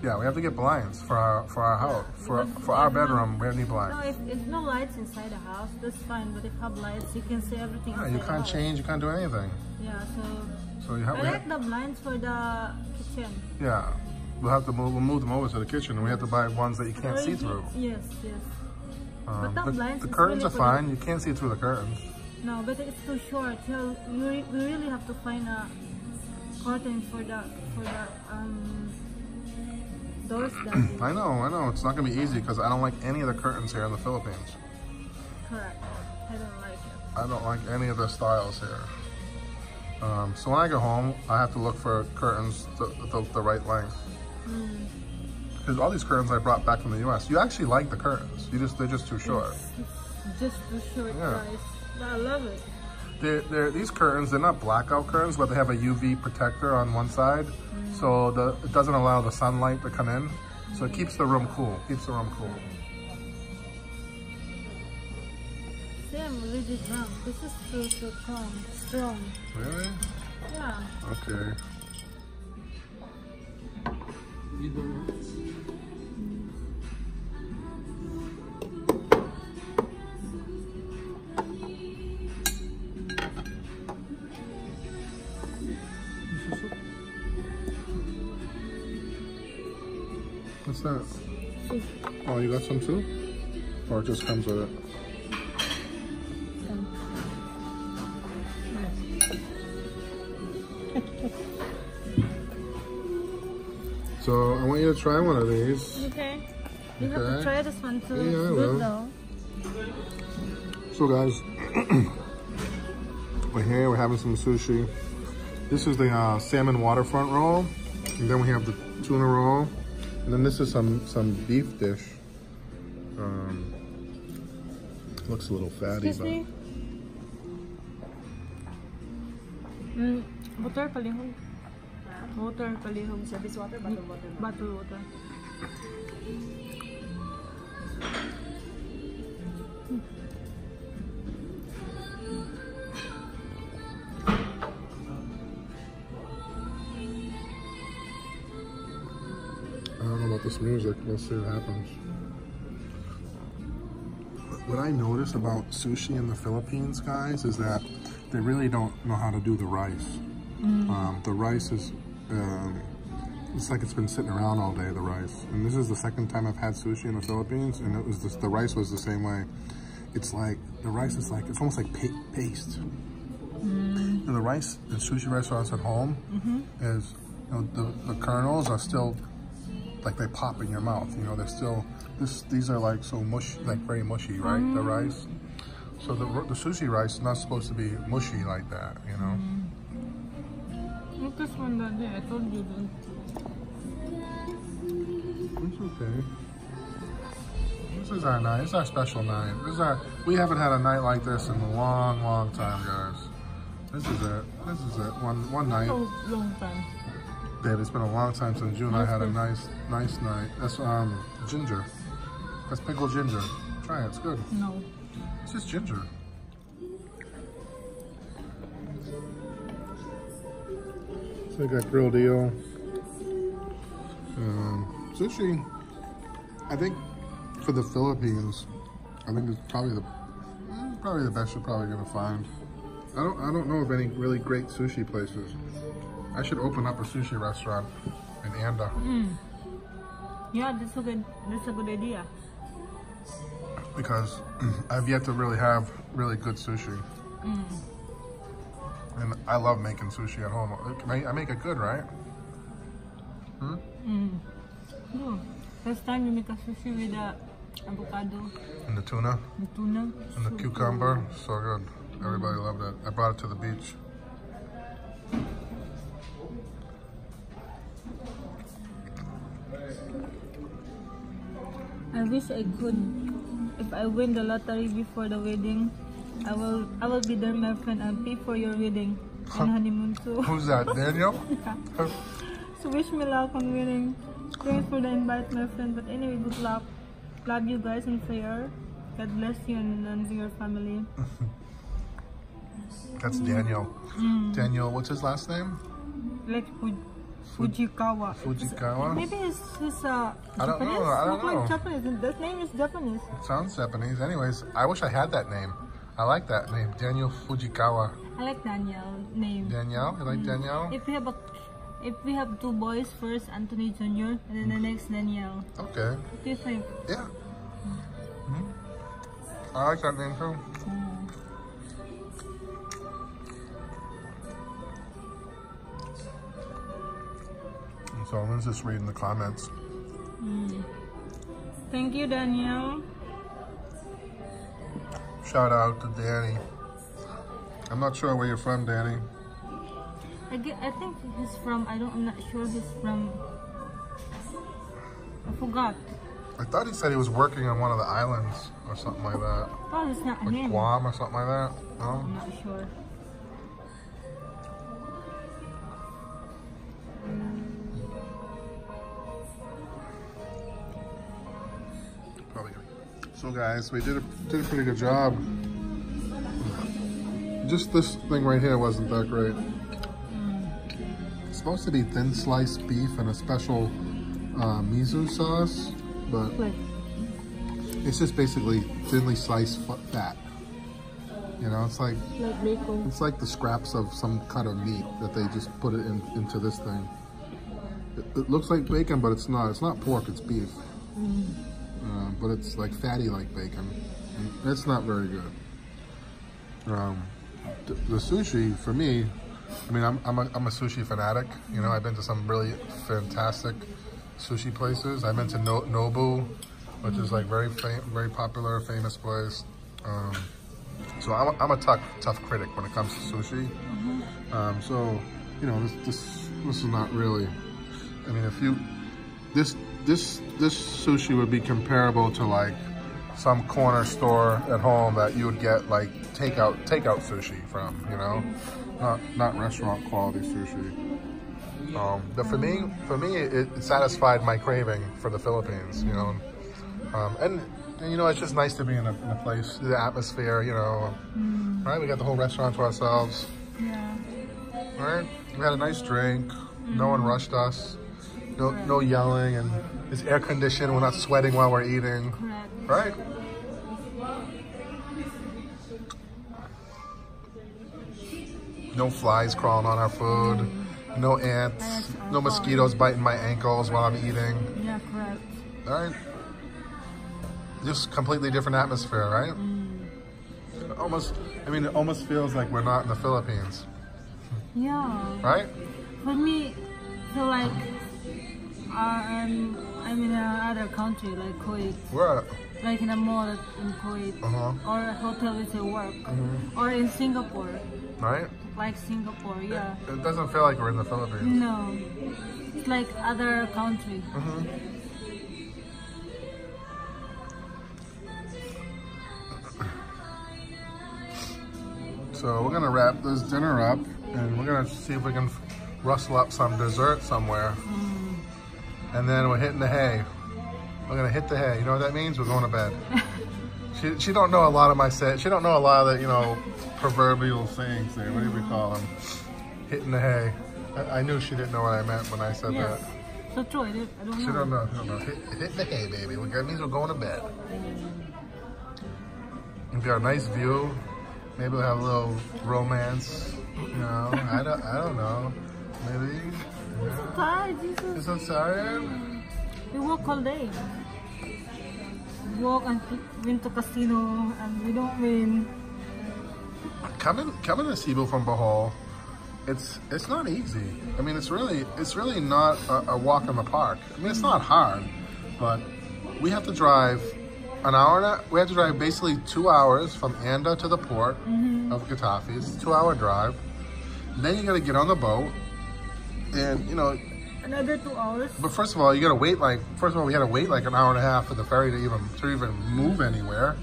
Yeah, we have to get blinds for our house. For our bedroom, we need blinds. No, if no lights inside the house, that's fine. But if have lights, you can see everything. Yeah, you can't change. You can't do anything. Yeah, so you have. I like the blinds for the kitchen. Yeah, we'll move them over to the kitchen, and we have to buy ones that you can't see through. Yes. But the curtains are fine. You can't see through the curtains. No, but it's too short. So we really have to find a curtain for the doors. I know. It's not gonna be easy because I don't like any of the curtains here in the Philippines. Correct. I don't like it. I don't like any of the styles here. So when I go home, I have to look for curtains the right length. Because all these curtains I brought back from the U.S. You actually like the curtains. They're just too short. It's just too short, guys. I love it. These curtains, they're not blackout curtains, but they have a UV protector on one side, so it doesn't allow the sunlight to come in. So it keeps the room cool. See, I'm really drunk. This is so strong. Really? Yeah. Okay. What's that? Oh, you got some too? Or it just comes with it? So I want you to try one of these. Okay. You have to try this one too. Yeah, it's good though. So guys, we're here, we're having some sushi. This is the salmon waterfront roll. And then we have the tuna roll. And then this is some beef dish. Looks a little fatty. Excuse me? Water palihog. Water palihog. Service water, bottled water. Bottled water. I don't know about this music. We'll see what happens. What I noticed about sushi in the Philippines, guys, is that they really don't know how to do the rice. The rice is, it's like it's been sitting around all day, the rice. And this is the second time I've had sushi in the Philippines, and it was the rice was the same way. It's like, the rice is like, it's almost like paste. And the rice in sushi restaurants at home is, you know, the kernels are still, like they pop in your mouth, you know, they're still, these are like so mushy, like very mushy, right? The rice. So the sushi rice is not supposed to be mushy like that, you know? Look this one that day, I told you that. It's okay. This is our night, it's our special night. We haven't had a night like this in a long, long time, guys. This is it, one night. Oh, long time. Babe, it's been a long time since you and I had a nice night. That's ginger. That's pickled ginger. Try it, it's good. No. It's just ginger. So we got grilled eel. Sushi, I think for the Philippines, I think it's probably the best you're probably gonna find. I don't know of any really great sushi places. I should open up a sushi restaurant in Anda. Yeah, that's a good idea. Because I've yet to really have really good sushi. And I love making sushi at home. I make it good, right? Yeah. First time you make a sushi with the avocado. And the tuna. The tuna. And the cucumber. So good. Everybody loved it. I brought it to the beach. I wish I could. If I win the lottery before the wedding, I will be there, my friend, and pay for your wedding and honeymoon too. Who's that, Daniel? Yeah. So wish me luck on winning. Thanks for the invite, my friend. But anyway, good luck. Love you guys in prayer. God bless you and your family. That's Daniel. Daniel, what's his last name? Let's put. Fujikawa. Fujikawa? Maybe it's Japanese. I don't know. Like Japanese. That name is Japanese. It sounds Japanese. Anyways, I wish I had that name. I like that name, Daniel Fujikawa. I like Danielle name. Danielle? You like Danielle? If we have two boys, first Anthony Jr. and then the next Danielle. Okay. What do you think? Yeah. I like that name too. So Lynn's just reading the comments. Thank you, Danielle. Shout out to Danny. I'm not sure where you're from, Danny. I think he's from, I'm not sure he's from, I forgot. I thought he said he was working on one of the islands or something like that. Oh, it's not Like him. Guam or something like that. No? I'm not sure. Probably. So guys, we did a pretty good job. Just this thing right here wasn't that great. It's supposed to be thin sliced beef and a special Mizu sauce, but it's just basically thinly sliced fat. You know, it's like bacon. It's like the scraps of some kind of meat that they just put it into this thing. It looks like bacon, but it's not. It's not pork. It's beef. But it's like fatty like bacon. It's not very good. The sushi for me, I mean, I'm a sushi fanatic. You know, I've been to some really fantastic sushi places. I've been to Nobu, which is like very popular, famous place. So I'm a tough critic when it comes to sushi. So you know, this is not really. I mean, if you this sushi would be comparable to like some corner store at home that you would get like takeout sushi from, you know, not restaurant quality sushi. But for me, it satisfied my craving for the Philippines, you know, and you know, it's just nice to be in a place, the atmosphere, you know, right? We got the whole restaurant to ourselves. Yeah. Right? We had a nice drink. No one rushed us. No yelling, and it's air conditioned. We're not sweating while we're eating. Correct. Right? No flies crawling on our food. No ants. No mosquitoes biting my ankles while I'm eating. Yeah, correct. All right? Just completely different atmosphere, right? It almost feels like we're not in the Philippines. Yeah. Right? For me, I feel like I'm in another country, like Kuwait. Where? Like in a mall in Kuwait, or a hotel is at work, or in Singapore. Right? Like Singapore, yeah. It doesn't feel like we're in the Philippines. No, it's like other country. So we're gonna wrap this dinner up, and we're gonna see if we can rustle up some dessert somewhere. And then we're hitting the hay. We're gonna hit the hay. You know what that means? We're going to bed. She don't know a lot of my set. She don't know a lot of the, you know, proverbial sayings there. What do we call them? Hitting the hay. I knew she didn't know what I meant when I said that. So true. I don't know. She don't know. Hitting the hay, baby. That means we're going to bed. We've got a nice view. Maybe we'll have a little romance. You know, I don't know. Maybe. I'm so tired, Jesus. You're so tired? We walk all day. We walk and went to casino and we don't win. Coming to Cebu from Bohol, it's not easy. I mean, it's really not a walk in the park. I mean, it's not hard, but we have to drive an hour. We have to drive basically 2 hours from Anda to the port of Getafe. It's a 2-hour drive. And then you got to get on the boat, and you know. Another 2 hours. But first of all, you got to wait we had to wait like an hour and a half for the ferry to even move anywhere.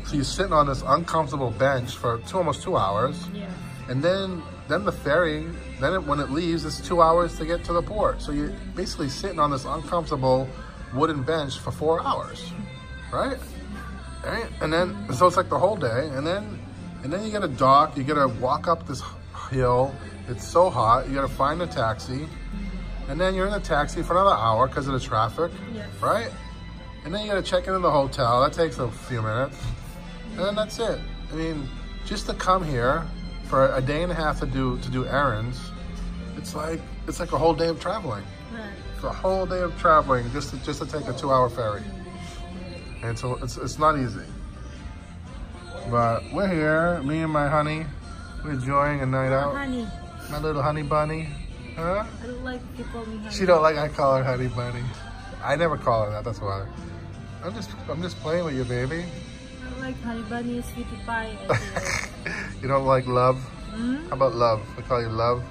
So you're sitting on this uncomfortable bench for almost 2 hours. Yeah. And then the ferry, when it leaves, it's 2 hours to get to the port. So you're basically sitting on this uncomfortable wooden bench for 4 hours, right? Right? And then, so it's like the whole day. And then you got to dock, you got to walk up this hill. It's so hot. You got to find a taxi. And then you're in a taxi for another hour because of the traffic, Yes. right? And then you gotta check into the hotel. That takes a few minutes. And then that's it. I mean, just to come here for a day and a half to do errands, it's like a whole day of traveling. Right. It's a whole day of traveling just to take a 2-hour ferry. And so it's not easy. But we're here, me and my honey, we're enjoying a night out. Honey. My little honey bunny. Huh? I don't like if you call me honey. She don't like I call her honey bunny. I never call her that, that's why. I'm just playing with you, baby. I don't like honey bunny, sweetie pie. You don't like love? Hmm? How about love? I call you love?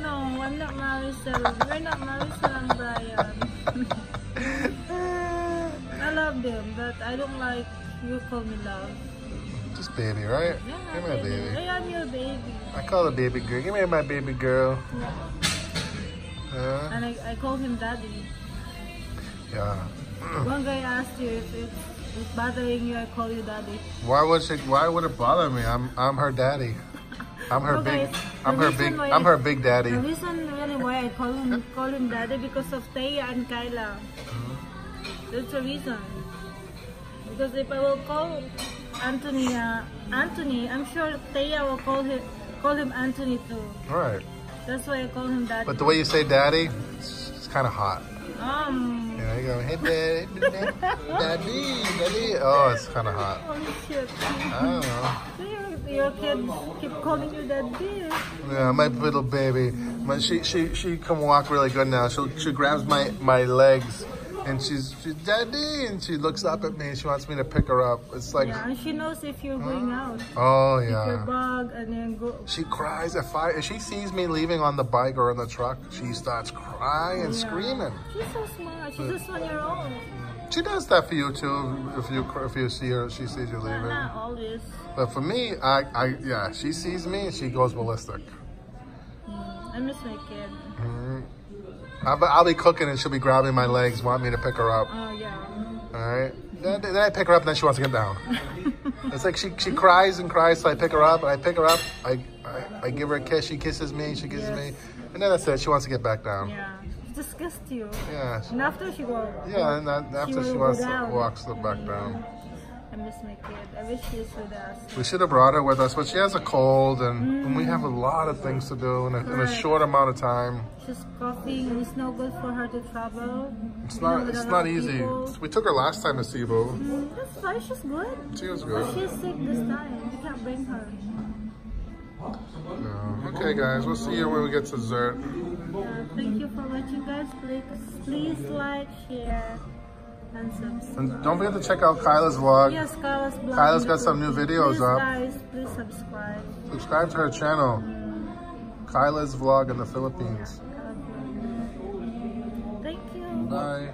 No, I'm not Maricel. We're not Maricel and Brian. I love them, but I don't like you call me love. Just baby, right? Yeah, Give me a baby. I am your baby. I call her baby girl. Give me my baby girl. Yeah. And I call him daddy. Yeah. One guy asked you if it's bothering you, I call you daddy. Why would it bother me? I'm her daddy. I'm her I'm her big daddy. The reason really why I call him daddy because of Taya and Kyla. That's the reason. Because if I will call Anthony, I'm sure Taya will call him Anthony too. Right. That's why I call him daddy. But the way you say daddy, it's kind of hot. Yeah, you go, hey daddy. Oh, it's kind of hot. Oh shit. I don't know. Your kids keep calling you daddy. Yeah, my little baby. She can walk really good now. She grabs my legs and she's daddy, and she looks up at me and she wants me to pick her up. It's like, yeah, and she knows if you're going out. Oh yeah. If your bag and then go. She cries if she sees me leaving on the bike or in the truck. She starts crying and screaming. She's so smart. She's just on your own. She does that for you too. If you see her, she sees you leaving. Not always. But for me, yeah, she sees me and she goes ballistic. I miss my kid. I'll be cooking and she'll be grabbing my legs, want me to pick her up. Oh yeah. All right. Then I pick her up and then she wants to get down. It's like she cries and cries, so I pick her up and I pick her up. I give her a kiss, she kisses me, she kisses me, and then that's it. She wants to get back down. Yeah. She just kissed you. Yeah. And after she goes. Yeah, and after she walks back down. I miss my kid. I wish she was with us. We should have brought her with us, but she has a cold, and we have a lot of things to do in a short amount of time. She's coughing, and it's no good for her to travel. It's not easy. We took her last time to Cebu. That's why she's good. She was good. But she's sick this time. We can't bring her. No. Okay, guys, we'll see you when we get to dessert. Thank you for watching, guys. Please like, share, and subscribe. And don't forget to check out Kyla's vlog. Yes, Kyla's vlog. Kyla's got some new videos up. Guys, please subscribe. Subscribe to her channel. Kyla's vlog in the Philippines. Thank you. Bye.